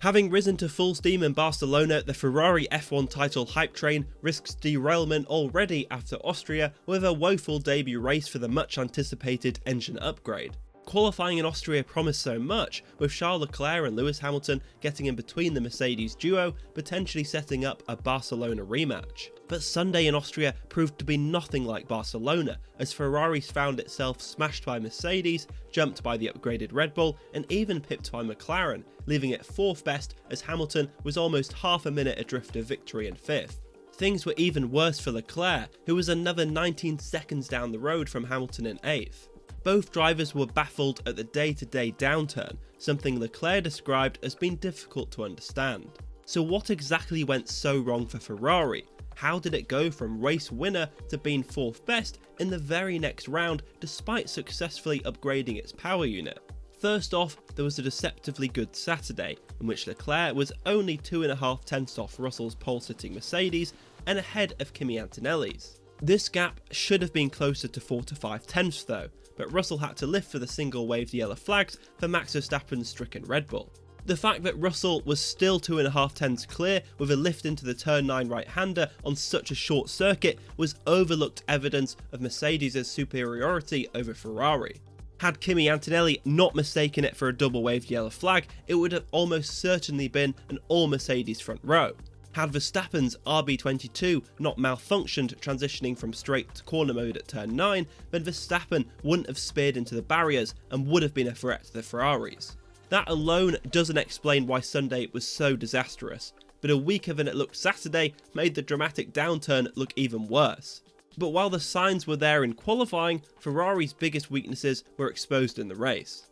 Having risen to full steam in Barcelona, the Ferrari F1 title hype train risks derailment already after Austria with a woeful debut race for the much anticipated engine upgrade. Qualifying in Austria promised so much, with Charles Leclerc and Lewis Hamilton getting in between the Mercedes duo, potentially setting up a Barcelona rematch. But Sunday in Austria proved to be nothing like Barcelona, as Ferrari found itself smashed by Mercedes, jumped by the upgraded Red Bull, and even pipped by McLaren, leaving it 4th best as Hamilton was almost half a minute adrift of victory in 5th. Things were even worse for Leclerc, who was another 19 seconds down the road from Hamilton in 8th. Both drivers were baffled at the day-to-day downturn, something Leclerc described as being difficult to understand. So what exactly went so wrong for Ferrari? How did it go from race winner to being 4th best in the very next round despite successfully upgrading its power unit? First off, there was a deceptively good Saturday, in which Leclerc was only 2.5 tenths off Russell's pole-sitting Mercedes and ahead of Kimi Antonelli's. This gap should have been closer to 4 to 5 tenths though, but Russell had to lift for the single waved yellow flags for Max Verstappen's stricken Red Bull. The fact that Russell was still 2.5 tenths clear with a lift into the turn 9 right-hander on such a short circuit was overlooked evidence of Mercedes' superiority over Ferrari. Had Kimi Antonelli not mistaken it for a double waved yellow flag, it would have almost certainly been an all Mercedes front row. Had Verstappen's RB22 not malfunctioned transitioning from straight to corner mode at turn 9, then Verstappen wouldn't have speared into the barriers and would have been a threat to the Ferraris. That alone doesn't explain why Sunday was so disastrous, but a weaker than it looked Saturday made the dramatic downturn look even worse. But while the signs were there in qualifying, Ferrari's biggest weaknesses were exposed in the race.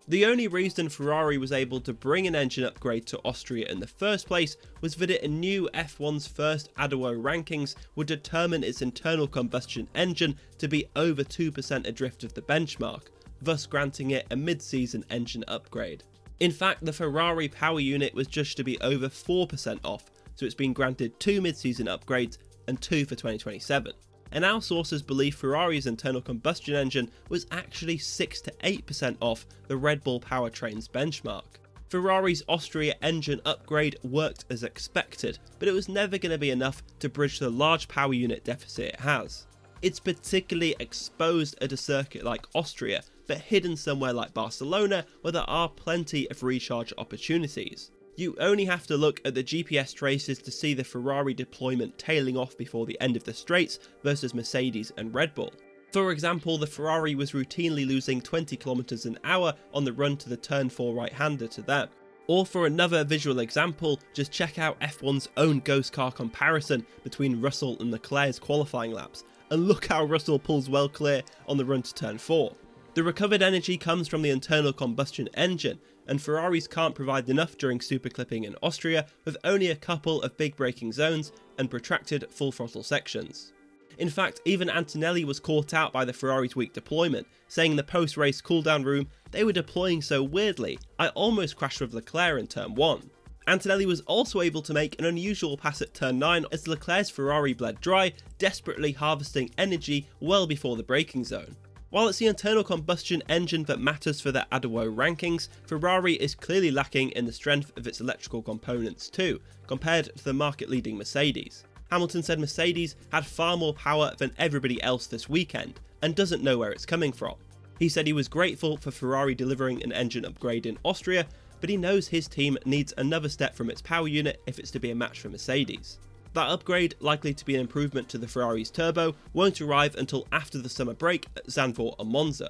The only reason Ferrari was able to bring an engine upgrade to Austria in the first place was that it knew F1's first ADWO rankings would determine its internal combustion engine to be over 2% adrift of the benchmark, thus granting it a mid-season engine upgrade. In fact, the Ferrari power unit was just to be over 4% off, so it's been granted 2 mid-season upgrades and 2 for 2027. And our sources believe Ferrari's internal combustion engine was actually 6 to 8% off the Red Bull powertrain's benchmark. Ferrari's Austria engine upgrade worked as expected, but it was never going to be enough to bridge the large power unit deficit it has. It's particularly exposed at a circuit like Austria, but hidden somewhere like Barcelona where there are plenty of recharge opportunities. You only have to look at the GPS traces to see the Ferrari deployment tailing off before the end of the straights versus Mercedes and Red Bull. For example, the Ferrari was routinely losing 20 km an hour on the run to the turn 4 right-hander to them. Or for another visual example, just check out F1's own ghost car comparison between Russell and Leclerc's qualifying laps, and look how Russell pulls well clear on the run to turn 4. The recovered energy comes from the internal combustion engine, and Ferraris can't provide enough during superclipping in Austria with only a couple of big braking zones and protracted full throttle sections. In fact, even Antonelli was caught out by the Ferrari's weak deployment, saying in the post-race cooldown room, "They were deploying so weirdly, I almost crashed with Leclerc in turn 1. Antonelli was also able to make an unusual pass at turn 9 as Leclerc's Ferrari bled dry, desperately harvesting energy well before the braking zone. While it's the internal combustion engine that matters for the ADWO rankings, Ferrari is clearly lacking in the strength of its electrical components too, compared to the market-leading Mercedes. Hamilton said Mercedes had far more power than everybody else this weekend, and doesn't know where it's coming from. He said he was grateful for Ferrari delivering an engine upgrade in Austria, but he knows his team needs another step from its power unit if it's to be a match for Mercedes. That upgrade, likely to be an improvement to the Ferrari's turbo, won't arrive until after the summer break at Zandvoort and Monza.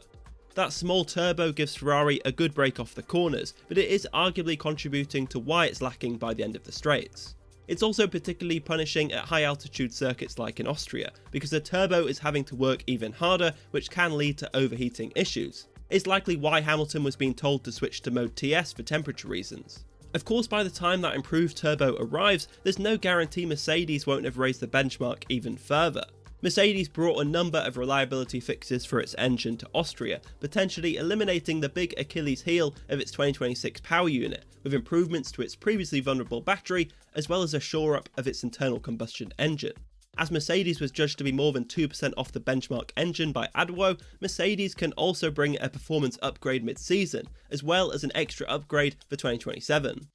That small turbo gives Ferrari a good break off the corners, but it is arguably contributing to why it's lacking by the end of the straights. It's also particularly punishing at high altitude circuits like in Austria, because the turbo is having to work even harder, which can lead to overheating issues. It's likely why Hamilton was being told to switch to mode TS for temperature reasons. Of course, by the time that improved turbo arrives, there's no guarantee Mercedes won't have raised the benchmark even further. Mercedes brought a number of reliability fixes for its engine to Austria, potentially eliminating the big Achilles heel of its 2026 power unit, with improvements to its previously vulnerable battery, as well as a shore up of its internal combustion engine. As Mercedes was judged to be more than 2% off the benchmark engine by ADWO, Mercedes can also bring a performance upgrade mid-season, as well as an extra upgrade for 2027.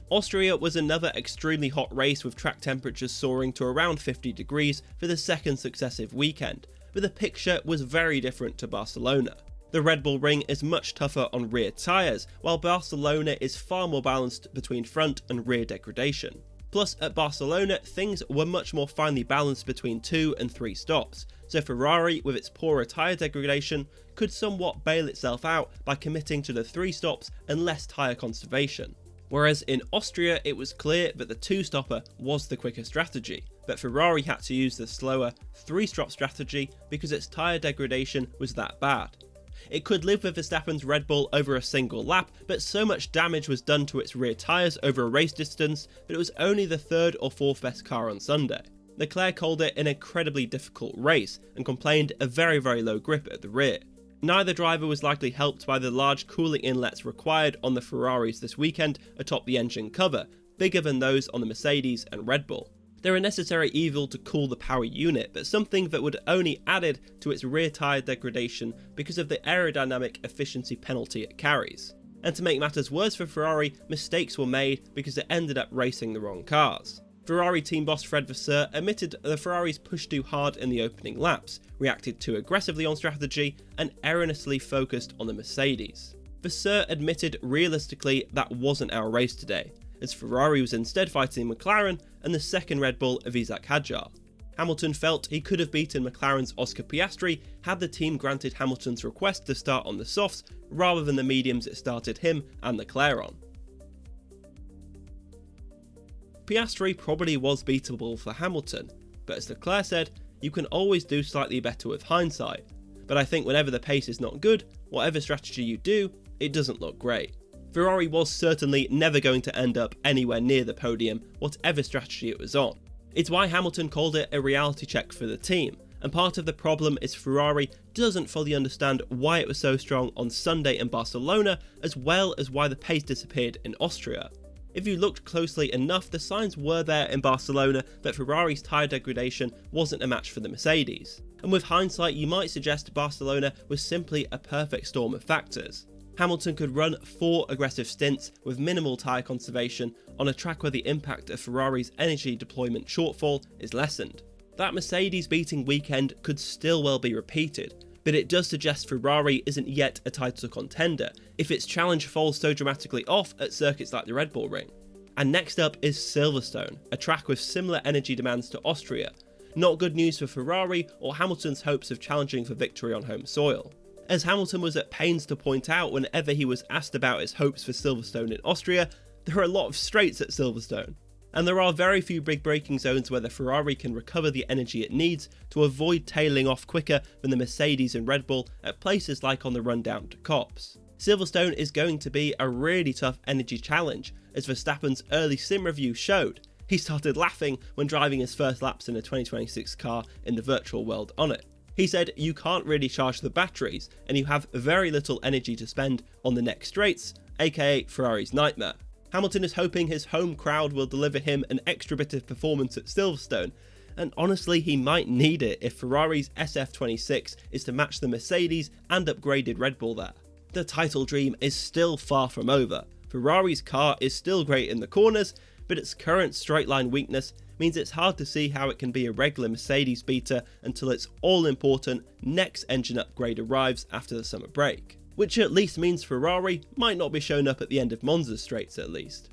Austria was another extremely hot race with track temperatures soaring to around 50 degrees for the second successive weekend, but the picture was very different to Barcelona. The Red Bull Ring is much tougher on rear tyres, while Barcelona is far more balanced between front and rear degradation. Plus, at Barcelona, things were much more finely balanced between 2 and 3 stops, so Ferrari, with its poorer tyre degradation, could somewhat bail itself out by committing to the 3 stops and less tyre conservation. Whereas in Austria, it was clear that the 2-stopper was the quicker strategy, but Ferrari had to use the slower 3-stop strategy because its tyre degradation was that bad. It could live with Verstappen's Red Bull over a single lap, but so much damage was done to its rear tyres over a race distance that it was only the 3rd or 4th best car on Sunday. Leclerc called it an incredibly difficult race and complained a very low grip at the rear. Neither driver was likely helped by the large cooling inlets required on the Ferraris this weekend atop the engine cover, bigger than those on the Mercedes and Red Bull. They're a necessary evil to cool the power unit, but something that would only added to its rear tyre degradation because of the aerodynamic efficiency penalty it carries. And to make matters worse for Ferrari, mistakes were made because it ended up racing the wrong cars. Ferrari team boss Fred Vasseur admitted the Ferraris pushed too hard in the opening laps, reacted too aggressively on strategy, and erroneously focused on the Mercedes. Vasseur admitted realistically that wasn't our race today, as Ferrari was instead fighting McLaren and the second Red Bull of Isaac Hadjar. Hamilton felt he could have beaten McLaren's Oscar Piastri had the team granted Hamilton's request to start on the softs rather than the mediums it started him and Leclerc on. Piastri probably was beatable for Hamilton, but as Leclerc said, you can always do slightly better with hindsight, but I think whenever the pace is not good, whatever strategy you do, it doesn't look great. Ferrari was certainly never going to end up anywhere near the podium, whatever strategy it was on. It's why Hamilton called it a reality check for the team, and part of the problem is Ferrari doesn't fully understand why it was so strong on Sunday in Barcelona, as well as why the pace disappeared in Austria. If you looked closely enough, the signs were there in Barcelona that Ferrari's tyre degradation wasn't a match for the Mercedes. And with hindsight, you might suggest Barcelona was simply a perfect storm of factors. Hamilton could run 4 aggressive stints with minimal tyre conservation on a track where the impact of Ferrari's energy deployment shortfall is lessened. That Mercedes beating weekend could still well be repeated, but it does suggest Ferrari isn't yet a title contender if its challenge falls so dramatically off at circuits like the Red Bull Ring. And next up is Silverstone, a track with similar energy demands to Austria. Not good news for Ferrari or Hamilton's hopes of challenging for victory on home soil. As Hamilton was at pains to point out whenever he was asked about his hopes for Silverstone in Austria, there are a lot of straights at Silverstone, and there are very few big braking zones where the Ferrari can recover the energy it needs to avoid tailing off quicker than the Mercedes and Red Bull at places like on the run down to Copse. Silverstone is going to be a really tough energy challenge, as Verstappen's early sim review showed. He started laughing when driving his first laps in a 2026 car in the virtual world on it. He said you can't really charge the batteries and you have very little energy to spend on the next straights, aka Ferrari's nightmare. Hamilton is hoping his home crowd will deliver him an extra bit of performance at Silverstone, and honestly he might need it if Ferrari's SF26 is to match the Mercedes and upgraded Red Bull there. The title dream is still far from over. Ferrari's car is still great in the corners, but its current straight line weakness means it's hard to see how it can be a regular Mercedes beater until its all-important next engine upgrade arrives after the summer break. Which at least means Ferrari might not be shown up at the end of Monza straights at least.